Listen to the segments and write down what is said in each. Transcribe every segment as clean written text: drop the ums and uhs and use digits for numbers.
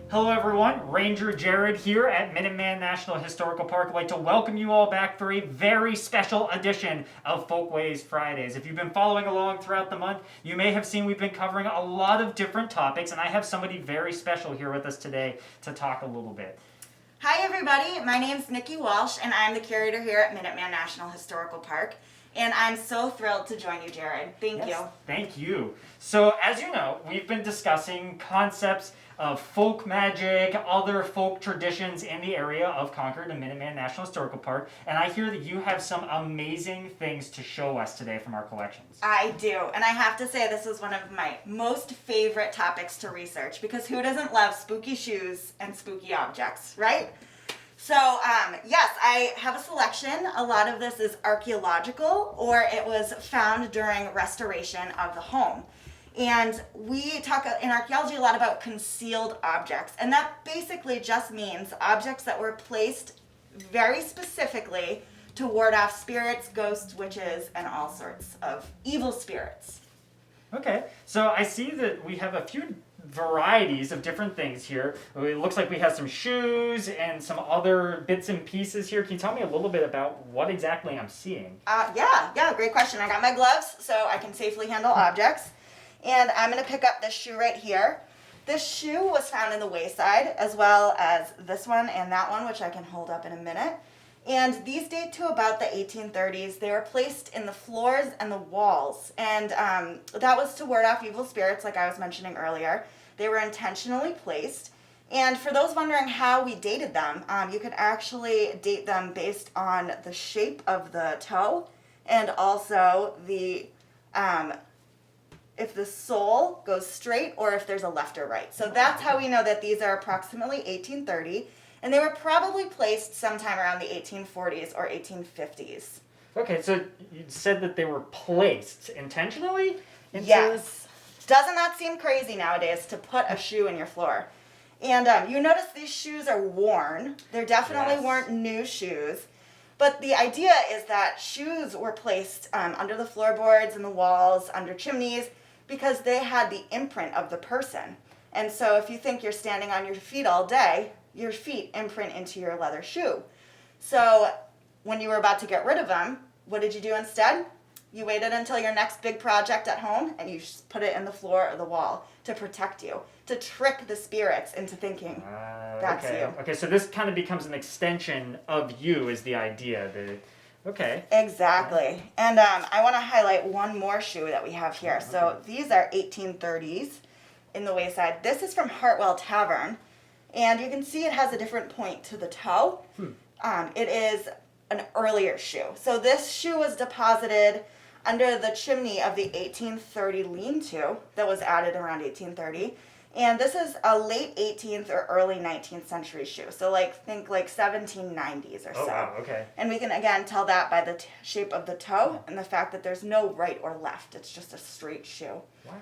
Hello everyone, Ranger Jarrad here at Minuteman National Historical Park. I'd like to welcome you all back for a very special edition of Folkways Fridays. If you've been following along throughout the month, you may have seen we've been covering a lot of different topics, and I have somebody very special here with us today to talk a little bit. Hi everybody, my name's Nikki Walsh and I'm the curator here at Minuteman National Historical Park. And I'm so thrilled to join you, Jarrad. Thank you. Thank you. So, as you know, we've been discussing concepts of folk magic, other folk traditions in the area of Concord and Minuteman National Historical Park, and I hear that you have some amazing things to show us today from our collections. I do, and I have to say this is one of my most favorite topics to research, because who doesn't love spooky shoes and spooky objects, right? So, yes, I have a selection. A lot of this is archaeological, or it was found during restoration of the home. And we talk in archaeology a lot about concealed objects, and that basically just means objects that were placed very specifically to ward off spirits, ghosts, witches, and all sorts of evil spirits. Okay, so I see that we have a few varieties of different things here. It looks like we have some shoes and some other bits and pieces here. Can you tell me a little bit about what exactly I'm seeing? Yeah, great question. I got my gloves so I can safely handle objects. And I'm going to pick up this shoe right here. This shoe was found in the wayside, as well as this one and that one, which I can hold up in a minute. And these date to about the 1830s. They were placed in the floors and the walls. And that was to ward off evil spirits, like I was mentioning earlier. They were intentionally placed. And for those wondering how we dated them, you could actually date them based on the shape of the toe and also the if the sole goes straight or if there's a left or right. So that's how we know that these are approximately 1830. And they were probably placed sometime around the 1840s or 1850s. Okay, so you said that they were placed intentionally? Yes. Doesn't that seem crazy nowadays to put a shoe in your floor? And you notice these shoes are worn. They definitely weren't new shoes. But the idea is that shoes were placed under the floorboards and the walls, under chimneys, because they had the imprint of the person. And so if you think you're standing on your feet all day, your feet imprint into your leather shoe. So when you were about to get rid of them, what did you do instead? You waited until your next big project at home and you put it in the floor or the wall to protect you, to trick the spirits into thinking that's you. Okay, so this kind of becomes an extension of you is the idea. Okay. Exactly. And I want to highlight one more shoe that we have here. So these are 1830s in the wayside. This is from Hartwell Tavern. And you can see it has a different point to the toe. It is an earlier shoe. So this shoe was deposited under the chimney of the 1830 lean-to that was added around 1830. And this is a late 18th or early 19th century shoe. So think 1790s or so. Oh, wow, okay. And we can again tell that by the shape of the toe and the fact that there's no right or left. It's just a straight shoe. Wow.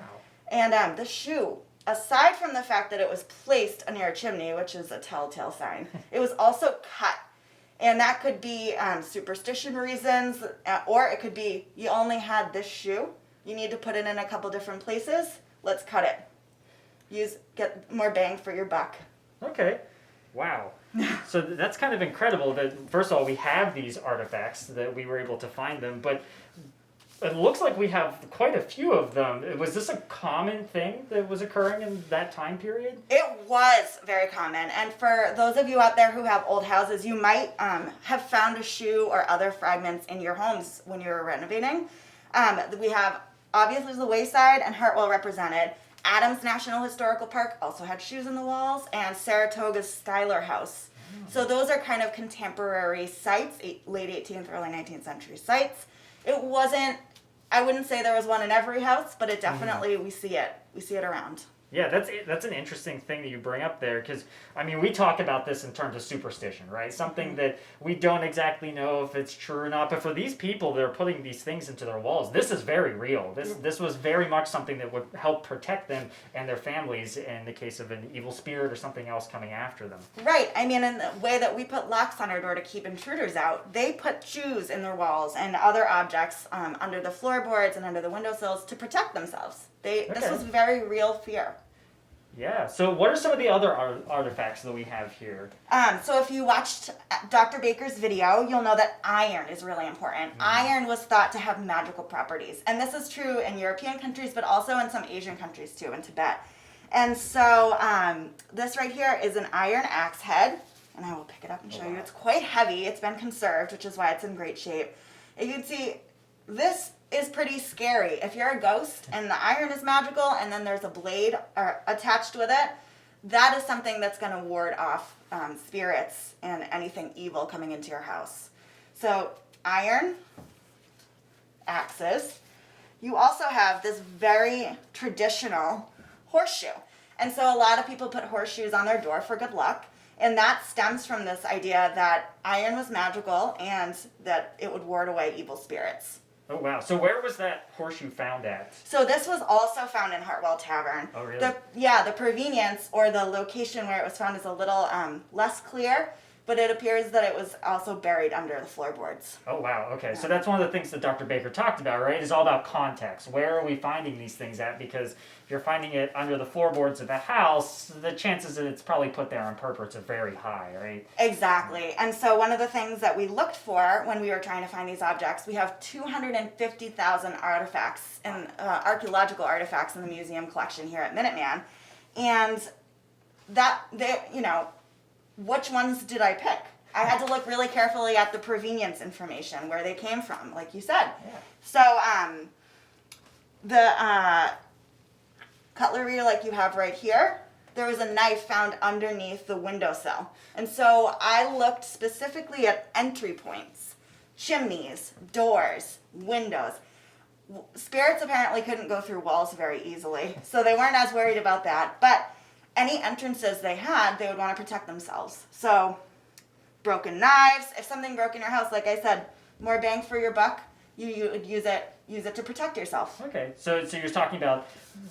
And the shoe, aside from the fact that it was placed near a chimney, which is a telltale sign, it was also cut. And that could be superstition reasons, or it could be you only had this shoe. You need to put it in a couple different places. Let's cut it. Get more bang for your buck. Okay. Wow. So that's kind of incredible that, first of all, we have these artifacts, that we were able to find them, but it looks like we have quite a few of them. Was this a common thing that was occurring in that time period? It was very common. And for those of you out there who have old houses, you might have found a shoe or other fragments in your homes when you were renovating. We have, obviously, the Wayside and Hartwell represented. Adams National Historical Park also had shoes in the walls, and Saratoga's Schuyler House. So those are kind of contemporary sites, late 18th, early 19th century sites. It wasn't, I wouldn't say there was one in every house, but it definitely, we see it around. Yeah, that's an interesting thing that you bring up there, because, I mean, we talk about this in terms of superstition, right? Something that we don't exactly know if it's true or not, but for these people that are putting these things into their walls, this is very real. This was very much something that would help protect them and their families in the case of an evil spirit or something else coming after them. Right. I mean, in the way that we put locks on our door to keep intruders out, they put shoes in their walls and other objects under the floorboards and under the windowsills to protect themselves. This was very real fear. Yeah. So what are some of the other artifacts that we have here? So if you watched Dr. Baker's video, you'll know that iron is really important. Iron was thought to have magical properties. And this is true in European countries, but also in some Asian countries too, in Tibet. And so this right here is an iron axe head. And I will pick it up and show you. It's quite heavy. It's been conserved, which is why it's in great shape. And you can see this is pretty scary. If you're a ghost and the iron is magical and then there's a blade attached with it, that is something that's going to ward off spirits and anything evil coming into your house. So iron axes. You also have this very traditional horseshoe. And so a lot of people put horseshoes on their door for good luck. And that stems from this idea that iron was magical and that it would ward away evil spirits. Oh, wow. So where was that horseshoe found at? So this was also found in Hartwell Tavern. Oh, really? The provenience or the location where it was found is a little less clear, but it appears that it was also buried under the floorboards. Oh, wow. Okay. Yeah. So that's one of the things that Dr. Baker talked about, right? Is all about context. Where are we finding these things at? Because if you're finding it under the floorboards of the house, the chances that it's probably put there on purpose are very high, right? Exactly. And so one of the things that we looked for when we were trying to find these objects, we have 250,000 artifacts and archaeological artifacts in the museum collection here at Minuteman. And which ones did I pick? I had to look really carefully at the provenience information, where they came from, like you said. Yeah. So the cutlery like you have right here, there was a knife found underneath the windowsill. And so I looked specifically at entry points, chimneys, doors, windows. Spirits apparently couldn't go through walls very easily, so they weren't as worried about that. But any entrances they had, they would want to protect themselves. So broken knives, if something broke in your house, like I said, more bang for your buck, you would use it to protect yourself. Okay, so you're talking about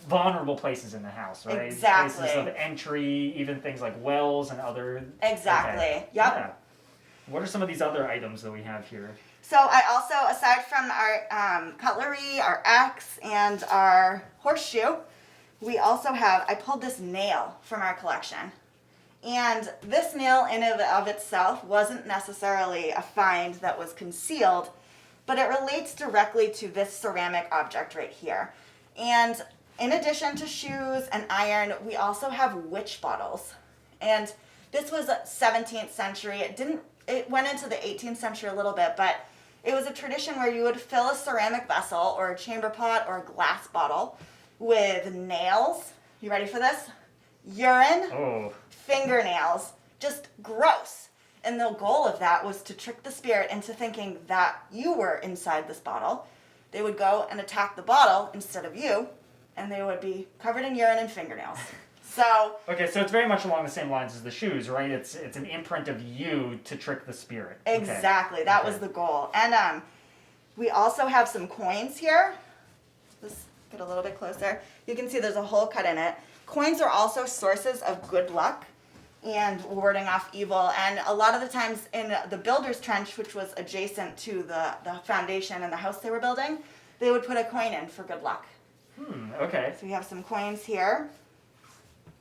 vulnerable places in the house, right? Exactly. Places of entry, even things like wells and other... Exactly, okay. yep. Yeah. What are some of these other items that we have here? So I also, aside from our cutlery, our axe, and our horseshoe, we also have, I pulled this nail from our collection. And this nail in and of itself wasn't necessarily a find that was concealed, but it relates directly to this ceramic object right here. And in addition to shoes and iron, we also have witch bottles. And this was 17th century. It went into the 18th century a little bit, but it was a tradition where you would fill a ceramic vessel or a chamber pot or a glass bottle with nails. You ready for this? Urine, fingernails, just gross. And the goal of that was to trick the spirit into thinking that you were inside this bottle. They would go and attack the bottle instead of you, and they would be covered in urine and fingernails. So okay, so it's very much along the same lines as the shoes, right? It's an imprint of you to trick the spirit. Exactly, okay. That was the goal. And we also have some coins here. Let's get a little bit closer. You can see there's a hole cut in it. Coins are also sources of good luck and warding off evil. And a lot of the times in the builder's trench, which was adjacent to the foundation and the house they were building, they would put a coin in for good luck. Okay. So we have some coins here.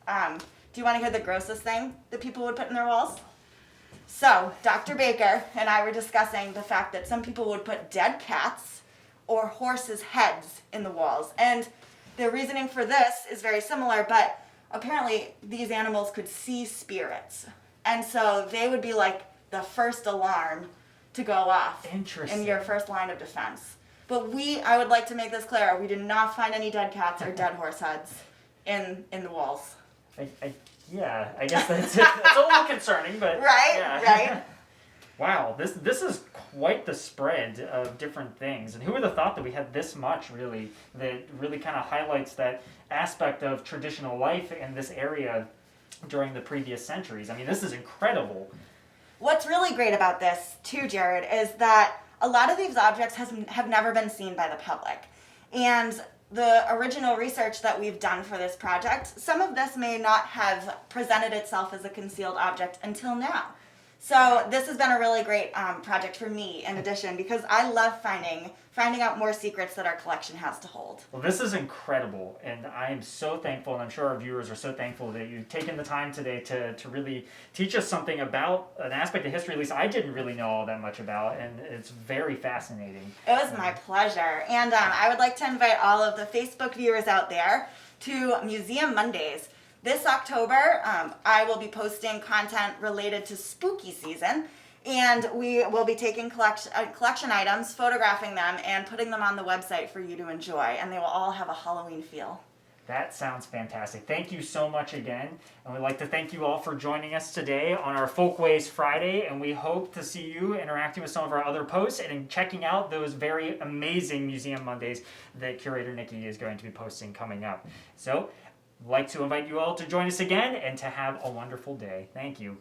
Do you want to hear the grossest thing that people would put in their walls? So Dr. Baker and I were discussing the fact that some people would put dead cats or horses' heads in the walls. And the reasoning for this is very similar, but apparently these animals could see spirits. And so they would be like the first alarm to go off. Interesting. In your first line of defense. But I would like to make this clear, we did not find any dead cats or dead horse heads in the walls. I guess that's a little concerning, but... Right, yeah. right. Wow, this is quite the spread of different things. And who would have thought that we had this much, really, that really kind of highlights that aspect of traditional life in this area during the previous centuries. I mean, this is incredible. What's really great about this, too, Jarrad, is that a lot of these objects have never been seen by the public. And the original research that we've done for this project, some of this may not have presented itself as a concealed object until now. So this has been a really great project for me in addition, because I love finding out more secrets that our collection has to hold. Well, this is incredible, and I am so thankful, and I'm sure our viewers are so thankful that you've taken the time today to really teach us something about an aspect of history, at least I didn't really know all that much about, and it's very fascinating. It was my pleasure. And I would like to invite all of the Facebook viewers out there to Museum Mondays. This October, I will be posting content related to spooky season, and we will be taking collection items, photographing them, and putting them on the website for you to enjoy, and they will all have a Halloween feel. That sounds fantastic. Thank you so much again, and we'd like to thank you all for joining us today on our Folkways Friday, and we hope to see you interacting with some of our other posts and checking out those very amazing Museum Mondays that Curator Nikki is going to be posting coming up. So, I'd like to invite you all to join us again and to have a wonderful day. Thank you.